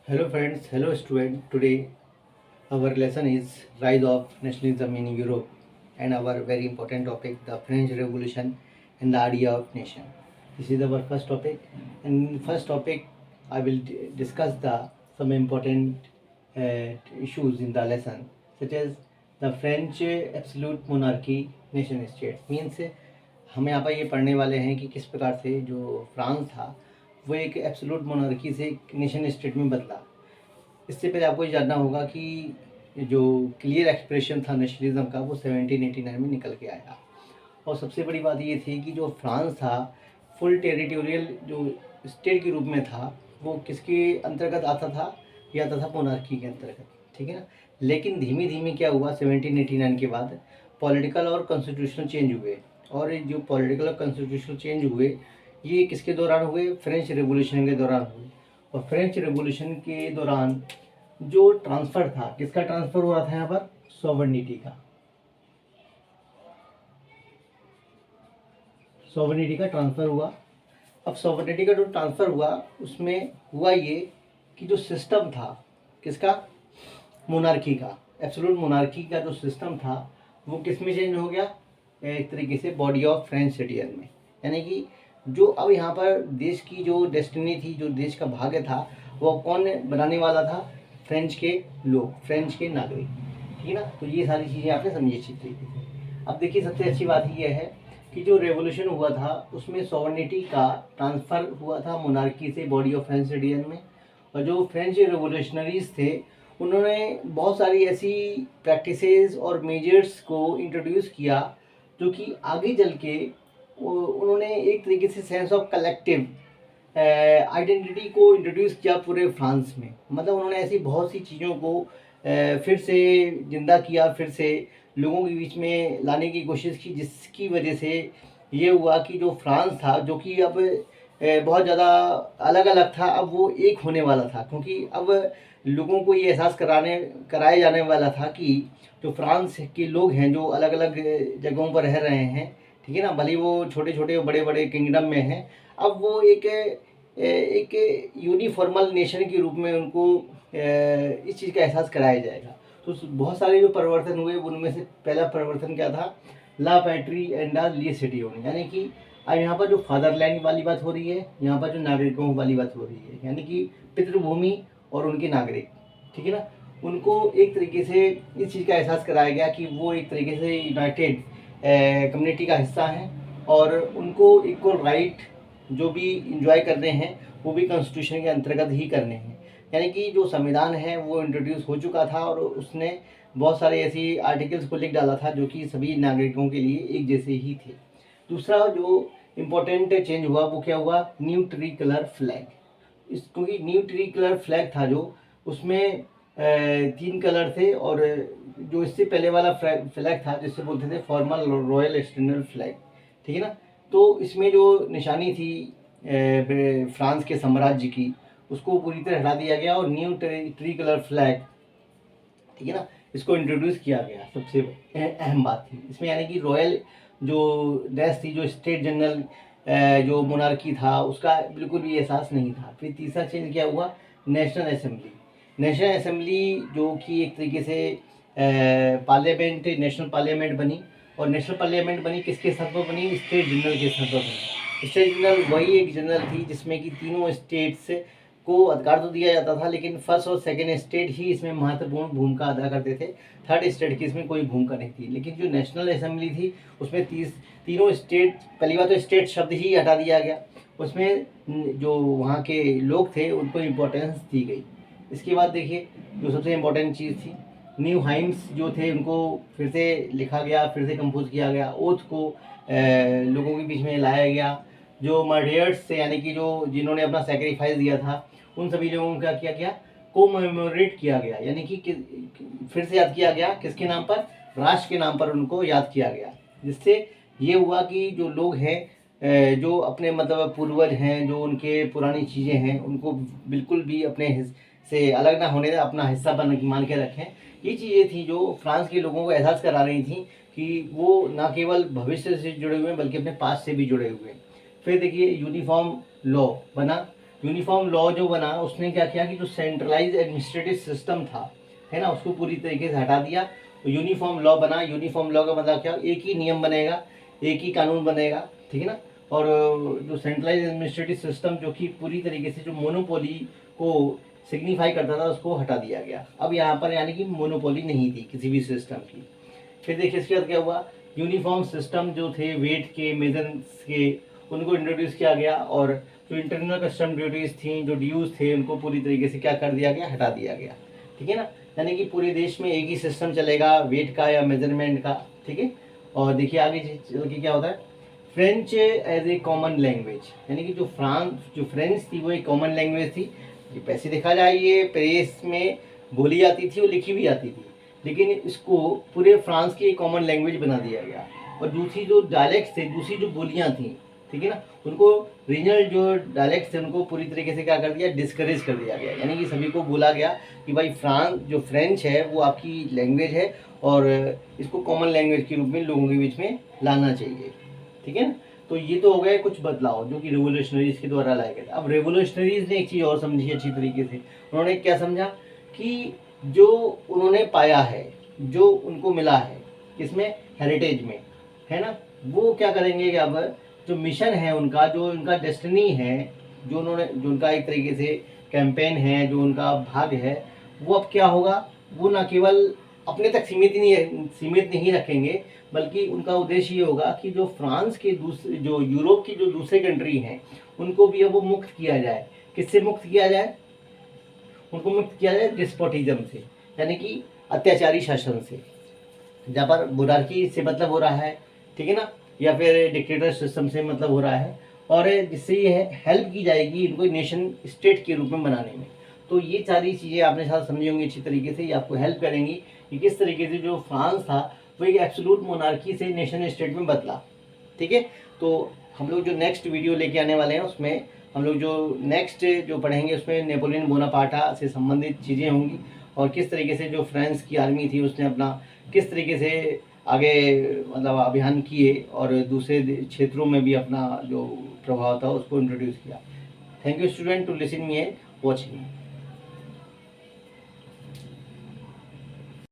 Hello friends, hello student. Today our lesson is rise of nationalism in Europe and our very important topic the French Revolution and the idea of nation. This is our first topic, and in first topic I will discuss the some important issues in the lesson such as the French absolute monarchy nation state means हम यहाँ पर ये पढ़ने वाले हैं कि किस प्रकार से जो फ्रांस था वो एक एब्सोल्यूट मोनार्की से एक नेशन स्टेट में बदला। इससे पहले आपको ये जानना होगा कि जो क्लियर एक्सप्रेशन था नेशनलिज्म का वो 1789 में निकल के आया। और सबसे बड़ी बात ये थी कि जो फ्रांस था फुल टेरिटोरियल जो स्टेट के रूप में था वो किसके अंतर्गत आता था, ये आता था मोनार्की के अंतर्गत, ठीक है ना। लेकिन धीमे धीमे क्या हुआ 1789 के बाद पॉलिटिकल और कॉन्स्टिट्यूशनल चेंज हुए, और जो पॉलिटिकल और कॉन्स्टिट्यूशनल चेंज हुए ये किसके दौरान हुए, फ्रेंच रेवोल्यूशन के दौरान हुए। और फ्रेंच रेवोल्यूशन के दौरान जो ट्रांसफ़र था, किसका ट्रांसफ़र हुआ था यहाँ पर, सॉवरेनिटी का, सॉवरेनिटी का ट्रांसफ़र हुआ। अब सॉवरेनिटी का जो ट्रांसफ़र हुआ उसमें हुआ ये कि जो सिस्टम था किसका, मोनार्की का, एब्सोल्यूट मोनार्की का जो सिस्टम था वो किस में चेंज हो गया, एक तरीके से बॉडी ऑफ फ्रेंच सिटीजन में। यानी कि जो अब यहाँ पर देश की जो डेस्टिनी थी, जो देश का भाग्य था वो कौन बनाने वाला था, फ्रेंच के लोग, फ्रेंच के नागरिक, ठीक है ना। तो ये सारी चीज़ें आपने समझी अच्छी तरीके से। अब देखिए सबसे अच्छी बात ये है कि जो रेवोल्यूशन हुआ था उसमें सॉवरेनिटी का ट्रांसफ़र हुआ था मोनार्की से बॉडी ऑफ फ्रेंच सिटीजन में। और जो फ्रेंच रेवोल्यूशनरीज थे उन्होंने बहुत सारी ऐसी प्रैक्टिसेस और मेजर्स को इंट्रोड्यूस किया जो कि आगे चल के उन्होंने एक तरीके से सेंस ऑफ कलेक्टिव आइडेंटिटी को इंट्रोड्यूस किया पूरे फ्रांस में। मतलब उन्होंने ऐसी बहुत सी चीज़ों को फिर से जिंदा किया, फिर से लोगों के बीच में लाने की कोशिश की, जिसकी वजह से ये हुआ कि जो फ्रांस था जो कि अब बहुत ज़्यादा अलग अलग था, अब वो एक होने वाला था। क्योंकि अब लोगों को ये एहसास कराया जाने वाला था कि जो फ्रांस के लोग हैं जो अलग अलग जगहों पर रह रहे हैं, ठीक है ना, भले वो छोटे छोटे बड़े बड़े किंगडम में हैं, अब वो एक यूनिफॉर्मल नेशन के रूप में उनको इस चीज़ का एहसास कराया जाएगा। तो बहुत सारे जो परिवर्तन हुए उनमें से पहला परिवर्तन क्या था, ला पैट्री एंड द ली सिटी होने, यानी कि अब यहाँ पर जो फादरलैंड वाली बात हो रही है, यहाँ पर जो नागरिकों वाली बात हो रही है, यानी कि पितृभूमि और उनके नागरिक, ठीक है ना, उनको एक तरीके से इस चीज़ का एहसास कराया गया कि वो एक तरीके से यूनाइटेड कम्युनिटी का हिस्सा हैं और उनको इक्वल राइट जो भी इंजॉय करने हैं वो भी कॉन्स्टिट्यूशन के अंतर्गत ही करने हैं। यानी कि जो संविधान है वो इंट्रोड्यूस हो चुका था और उसने बहुत सारे ऐसी आर्टिकल्स को लिख डाला था जो कि सभी नागरिकों के लिए एक जैसे ही थे। दूसरा जो इम्पोर्टेंट चेंज हुआ वो क्या हुआ, न्यू ट्री कलर फ्लैग। क्योंकि न्यू ट्री कलर फ्लैग था जो उसमें 3 कलर थे, और जो इससे पहले वाला फ्लैग था जिससे बोलते थे फॉर्मल रॉयल एक्सटर्नल फ्लैग, ठीक है ना। तो इसमें जो निशानी थी फ्रांस के साम्राज्य की उसको पूरी तरह हटा दिया गया और न्यू ट्री कलर फ्लैग, ठीक है ना, इसको इंट्रोड्यूस किया गया। सबसे अहम बात थी इसमें, यानी कि रॉयल जो ड्रेस थी, जो स्टेट जनरल जो मोनार्की था उसका बिल्कुल भी एहसास नहीं था। फिर तीसरा चेंज क्या हुआ, नेशनल असेंबली। नेशनल असेंबली जो कि एक तरीके से पार्लियामेंट, नेशनल पार्लियामेंट बनी, और नेशनल पार्लियामेंट बनी किसके स्तर पर बनी, स्टेट जनरल के स्तर पर बनी। स्टेट जनरल वही एक जनरल थी जिसमें कि तीनों स्टेट्स को अधिकार तो दिया जाता था, लेकिन फर्स्ट और सेकंड स्टेट ही इसमें महत्वपूर्ण भूमिका अदा करते थे, थर्ड स्टेट की इसमें कोई भूमिका नहीं थी। लेकिन जो नेशनल असेंबली थी उसमें तीनों स्टेट, पहली बात तो स्टेट शब्द ही हटा दिया गया, उसमें जो वहाँ के लोग थे उनको इम्पोर्टेंस दी गई। इसके बाद देखिए जो सबसे इम्पोर्टेंट चीज़ थी, न्यू हाइम्स जो थे उनको फिर से लिखा गया, फिर से कंपोज किया गया, ओथ को लोगों के बीच में लाया गया। जो मर्डर्स से, यानी कि जो जिन्होंने अपना सेक्रीफाइस दिया था उन सभी लोगों को क्या किया गया, कोमेमोरेट किया गया, यानी कि फिर से याद किया गया किसके नाम पर, राष्ट्र के नाम पर उनको याद किया गया। जिससे ये हुआ कि जो लोग हैं जो अपने मतलब पूर्वज हैं, जो उनके पुरानी चीज़ें हैं उनको बिल्कुल भी अपने से अलग ना होने दें, अपना हिस्सा मान के रखें। ये चीज़ें थी जो फ्रांस के लोगों को एहसास करा रही थी कि वो ना केवल भविष्य से जुड़े हुए हैं बल्कि अपने पास्ट से भी जुड़े हुए हैं। फिर देखिए यूनिफॉर्म लॉ बना, यूनिफॉर्म लॉ जो बना उसने क्या किया कि जो सेंट्रलाइज एडमिनिस्ट्रेटिव सिस्टम था, है ना, उसको पूरी तरीके से हटा दिया। तो यूनिफॉर्म लॉ बना। यूनिफॉर्म लॉ का मतलब क्या, एक ही नियम बनेगा, एक ही कानून बनेगा, ठीक है ना। और जो सेंट्रलाइज एडमिनिस्ट्रेटिव सिस्टम जो कि पूरी तरीके से जो मोनोपोली को सिग्निफाई करता था उसको हटा दिया गया। अब यहाँ पर यानी कि मोनोपोली नहीं थी किसी भी सिस्टम की। फिर देखिए इसके बाद क्या हुआ, यूनिफॉर्म सिस्टम जो थे वेट के, मेजर्स के, उनको इंट्रोड्यूस किया गया। और जो इंटरनल कस्टम ड्यूटीज थी, जो ड्यूज थे, उनको पूरी तरीके से क्या कर दिया गया, हटा दिया गया, ठीक है ना। यानी कि पूरे देश में एक ही सिस्टम चलेगा वेट का या मेजरमेंट का, ठीक है। और देखिए आगे चल के क्या होता है, French as a common language, यानी कि जो फ्रेंच थी वो एक कॉमन लैंग्वेज थी। ये पैसे देखा जाए ये पेरिस में बोली जाती थी और लिखी भी जाती थी, लेकिन इसको पूरे फ्रांस की एक कॉमन लैंग्वेज बना दिया गया। और दूसरी जो डायलेक्ट थे, दूसरी जो बोलियां थी, ठीक है ना, उनको रीजनल जो डायलेक्ट थे उनको पूरी तरीके से क्या कर दिया, डिस्करेज कर दिया गया। यानी कि सभी को बोला गया कि भाई जो फ्रेंच है वो आपकी लैंग्वेज है और इसको कॉमन लैंग्वेज के रूप में लोगों के बीच में लाना चाहिए, ठीक है ना। तो ये तो हो गए कुछ बदलाव जो कि रिवोल्यूशनरीज के द्वारा लाए गए थे। अब रिवोल्यूशनरीज ने एक चीज़ और समझी अच्छी तरीके से। उन्होंने क्या समझा कि जो उन्होंने पाया है, जो उनको मिला है किसमें, हेरिटेज में, है ना, वो क्या करेंगे कि अब जो मिशन है उनका, जो उनका डेस्टिनी है, जो उनका एक तरीके से कैंपेन है, जो उनका भाग है, वो अब क्या होगा, वो ना केवल अपने तक सीमित नहीं रखेंगे, बल्कि उनका उद्देश्य ये होगा कि जो फ्रांस के दूसरे, जो यूरोप की जो दूसरे कंट्री हैं, उनको भी अब वो मुक्त किया जाए। किससे मुक्त किया जाए, उनको मुक्त किया जाए डिस्पोटिज्म से, यानी कि अत्याचारी शासन से, जहाँ पर मोनार्की से मतलब हो रहा है, ठीक है ना, या फिर डिक्टेटर सिस्टम से मतलब हो रहा है, और जिससे ये हेल्प की जाएगी इनको नेशन स्टेट के रूप में बनाने में। तो ये सारी चीज़ें आपने साथ समझी होंगी अच्छी तरीके से, ये आपको हेल्प करेंगी कि किस तरीके से जो फ्रांस था वो एक एब्सोल्यूट मोनार्की से नेशन स्टेट में बदला, ठीक है। तो हम लोग जो नेक्स्ट वीडियो लेके आने वाले हैं उसमें हम लोग जो नेक्स्ट जो पढ़ेंगे उसमें नेपोलियन बोनापार्टा से संबंधित चीज़ें होंगी, और किस तरीके से जो फ्रांस की आर्मी थी उसने अपना किस तरीके से आगे मतलब अभियान किए और दूसरे क्षेत्रों में भी अपना जो प्रभाव था उसको इंट्रोड्यूस किया। Thank you student to listen me and watching.